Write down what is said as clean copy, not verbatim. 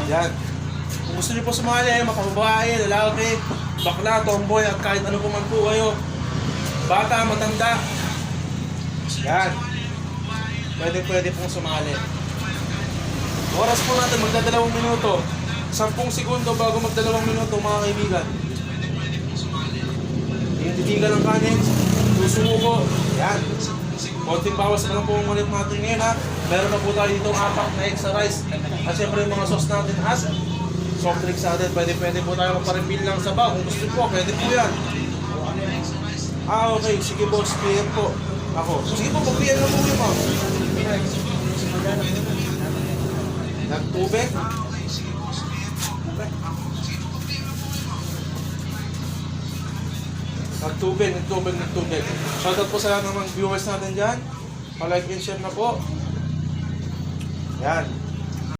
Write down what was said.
Yan. Kung gusto niyo po sumali, makababae, lalaki, bakla, tomboy, at kahit ano po man po kayo, bata, matanda, yan. Pwede pong sumali. Oras po natin, magdadalawang minuto. 10 segundo bago magdalawang minuto, mga kaibigan. Titigan ng kanin, susuko, yan. Konting bawas na lang po ulit natin ngayon, ha. Meron na po tayo dito apat na extra rice. At syempre yung mga sauce natin, at soft drinks natin, pwede po tayo magpa-refill lang sa bag. Kung gusto po, pwede po yan. Okay, sige boss, PM po. Ako. Sige po, mag-PM na po yung ma'am. Nagtubig? Nagtubig. Shoutout po sa lahat ng mga viewers natin dyan. Pa-like and share na po. Yan.